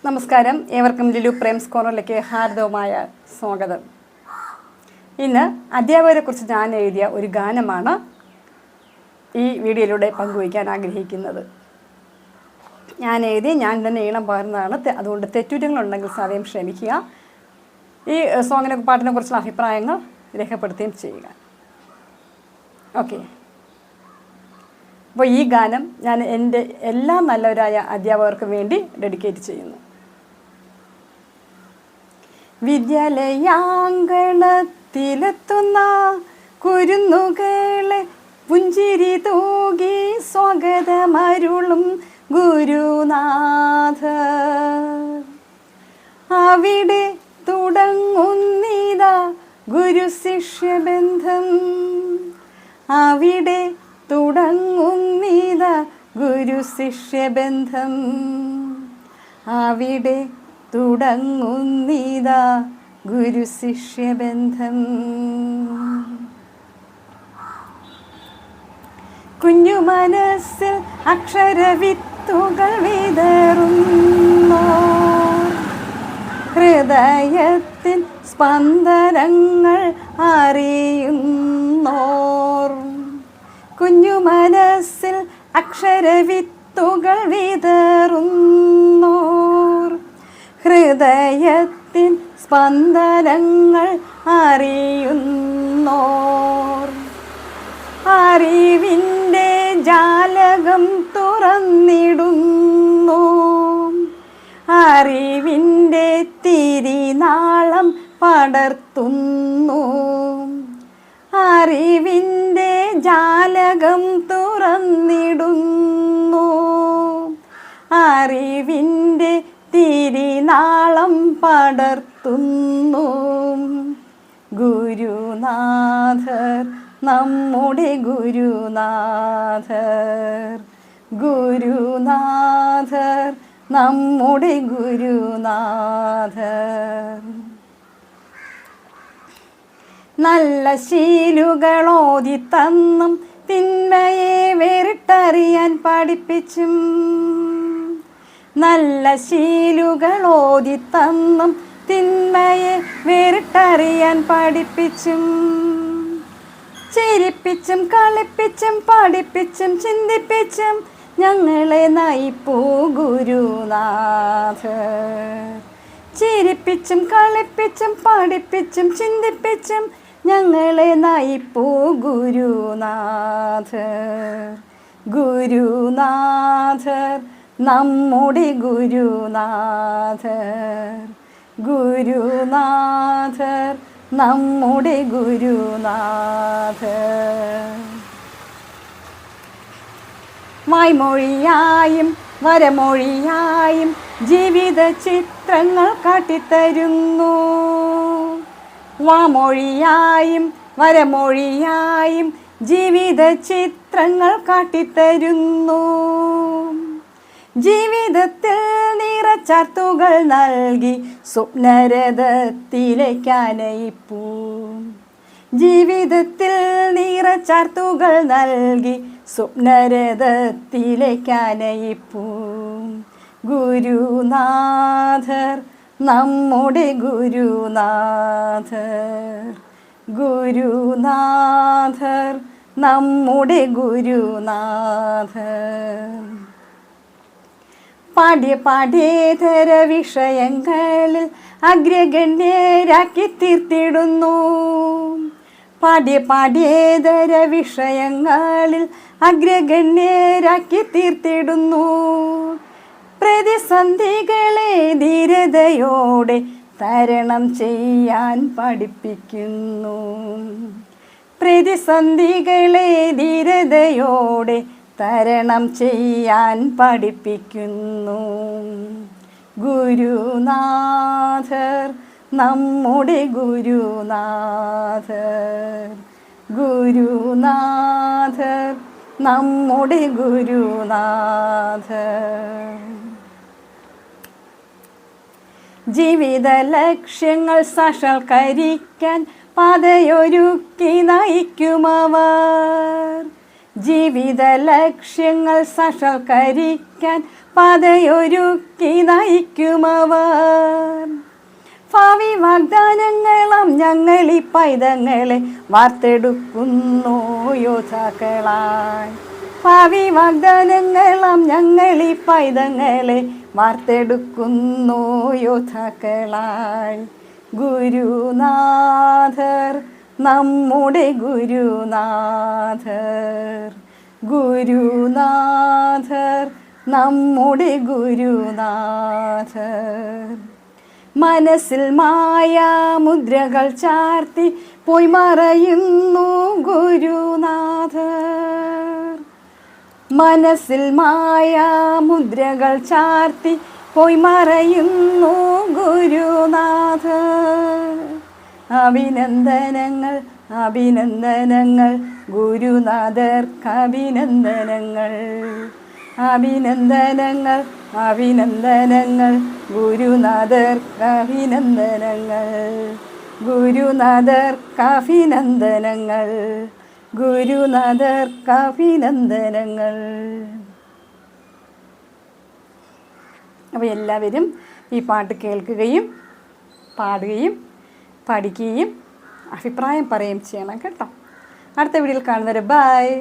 നമസ്കാരം, ഏവർക്കും ലിലു പ്രേംസ് കോർണറിലേക്ക് ഹാർദവമായ സ്വാഗതം. ഇന്ന് അധ്യാപകരെക്കുറിച്ച് ഞാൻ എഴുതിയ ഒരു ഗാനമാണ് ഈ വീഡിയോയിലൂടെ പങ്കുവയ്ക്കാൻ ആഗ്രഹിക്കുന്നത്. ഞാൻ തന്നെ ഈണം പകർന്നതാണ്. അതുകൊണ്ട് തെറ്റുറ്റങ്ങളുണ്ടെങ്കിൽ സാധ്യം ക്ഷമിക്കുക. ഈ പാട്ടിനെ കുറിച്ചുള്ള അഭിപ്രായങ്ങൾ രേഖപ്പെടുത്തുകയും ചെയ്യുക. ഓക്കെ, അപ്പോൾ ഈ ഗാനം ഞാൻ എൻ്റെ എല്ലാ നല്ലവരായ അധ്യാപകർക്കും വേണ്ടി ഡെഡിക്കേറ്റ് ചെയ്യുന്നു. വിദ്യാലയാങ്കണത്തിലെത്തുന്ന കുരുന്നുകളെ പുഞ്ചിരി തൂകി സ്വാഗതമരുളും ഗുരുനാഥ, അവിടെ തുടങ്ങുന്നിതാ ഗുരു ശിഷ്യബന്ധം, അവിടെ തുടങ്ങുന്നിതാ ഗുരു ശിഷ്യബന്ധം, അവിടെ തുടങ്ങുന്നിതാ ഗുരു ശിഷ്യബന്ധം. കുഞ്ഞു മനസ്സിൽ അക്ഷരവിത്തുകൾ വിതറുന്നു, ഹൃദയത്തിൻ സ്പന്ദനങ്ങൾ അറിയുന്നോർ. കുഞ്ഞു മനസ്സിൽ അക്ഷരവിത്തുകൾ വിതറുന്നോർ, ഹൃദയത്തിൻ സ്പന്ദനങ്ങൾ അറിയുന്നോർ. അറിവിൻ്റെ ജാലകം തുറന്നിടുന്നു, അറിവിൻ്റെ തിരിനാളം പടർത്തുന്നു. അറിവിൻ്റെ ജാലകം തുറന്നിടുന്നു, അറിവിൻ്റെ തിരിനാളം പടർത്തുന്നു. ഗുരുനാഥർ, നമ്മുടെ ഗുരുനാഥർ, ഗുരുനാഥർ, നമ്മുടെ ഗുരുനാഥർ. നല്ല ശീലുകളോതി തന്നും തിന്മയെ വേറിട്ടറിയാൻ പഠിപ്പിച്ചും, നല്ല ശീലുകളോതി തന്നും തിന്മയെ വേറിട്ടറിയാൻ പഠിപ്പിച്ചും, ചിരിപ്പിച്ചും കളിപ്പിച്ചും പഠിപ്പിച്ചും ചിന്തിപ്പിച്ചും ഞങ്ങളെ നയിപ്പൂ ഗുരുനാഥർ. ചിരിപ്പിച്ചും കളിപ്പിച്ചും പഠിപ്പിച്ചും ചിന്തിപ്പിച്ചും ഞങ്ങളെ നയിപ്പൂ ഗുരുനാഥർ. ഗുരുനാഥർ, നമ്മുടെ ഗുരുനാഥർ, ഗുരുനാഥർ, നമ്മുടെ ഗുരുനാഥർ. വായ്മൊഴിയായും വരമൊഴിയായും ജീവിത ചിത്രങ്ങൾ കാട്ടിത്തരുന്നു, വാമൊഴിയായും വരമൊഴിയായും ജീവിത ചിത്രങ്ങൾ കാട്ടിത്തരുന്നു. ജീവിതത്തിൽ നിറച്ചാർത്തുകൾ നൽകി സ്വപ്നരഥത്തിലേക്കാനയിപ്പൂ, ജീവിതത്തിൽ നിറച്ചാർത്തുകൾ നൽകി സ്വപ്നരഥത്തിലേക്കാനയിപ്പൂ. ഗുരുനാഥർ, നമ്മുടെ ഗുരുനാഥർ, ഗുരുനാഥർ, നമ്മുടെ ഗുരുനാഥർ. പാഠ്യേതര വിഷയങ്ങളിൽ അഗ്രഗണ്യരാക്കി തീർത്തിടുന്നു, പാഠ്യേതര വിഷയങ്ങളിൽ അഗ്രഗണ്യരാക്കി തീർത്തിടുന്നു. പ്രതിസന്ധികളെ ധീരതയോടെ തരണം ചെയ്യാൻ പഠിപ്പിക്കുന്നു, പ്രതിസന്ധികളെ ധീരതയോടെ തരണം ചെയ്യാൻ പഠിപ്പിക്കുന്നു. ഗുരുനാഥർ, നമ്മുടെ ഗുരുനാഥർ, ഗുരുനാഥർ, നമ്മുടെ ഗുരുനാഥർ. ജീവിത ലക്ഷ്യങ്ങൾ സാക്ഷാത്കരിക്കാൻ പാതയൊരുക്കി നയിക്കുമവർ, ജീവിത ലക്ഷ്യങ്ങൾ സാക്ഷാത്കരിക്കാൻ പാതയൊരുക്കി നയിക്കുമവർ. ഭാവി വാഗ്ദാനങ്ങളാം ഞങ്ങളീ പൈതങ്ങളെ വാർത്തെടുക്കുന്നു യോദ്ധാക്കളായി. ഭാവി വാഗ്ദാനങ്ങളാം ഞങ്ങളീ പൈതങ്ങളെ വാർത്തെടുക്കുന്നു യോദ്ധാക്കളായി. ഗുരുനാഥർ നമ്മുടെ ഗുരുനാഥർ, ഗുരുനാഥർ നമ്മുടെ ഗുരുനാഥർ. മനസ്സിൽ മായാമുദ്രകൾ ചാർത്തി പോയി മറയുന്നു ഗുരുനാഥർ. മനസ്സിൽ മായാമുദ്രകൾ ചാർത്തി പോയി മറയുന്നു ഗുരുനാഥർ. അഭിനന്ദനങ്ങൾ അഭിനന്ദനങ്ങൾ ഗുരുനാഥർക്ക് അഭിനന്ദനങ്ങൾ. അഭിനന്ദനങ്ങൾ അഭിനന്ദനങ്ങൾ ഗുരുനാഥർക്ക് അഭിനന്ദനങ്ങൾ. ഗുരുനാഥർക്ക് അഭിനന്ദനങ്ങൾ. ഗുരുനാഥർക്ക് അഭിനന്ദനങ്ങൾ. അപ്പോൾ എല്ലാവരും ഈ പാട്ട് കേൾക്കുകയും പാടുകയും പഠിക്കുകയും അഭിപ്രായം പറയുകയും ചെയ്യണം കേട്ടോ. അടുത്ത വീഡിയോയിൽ കാണുന്നവരെ ബൈ.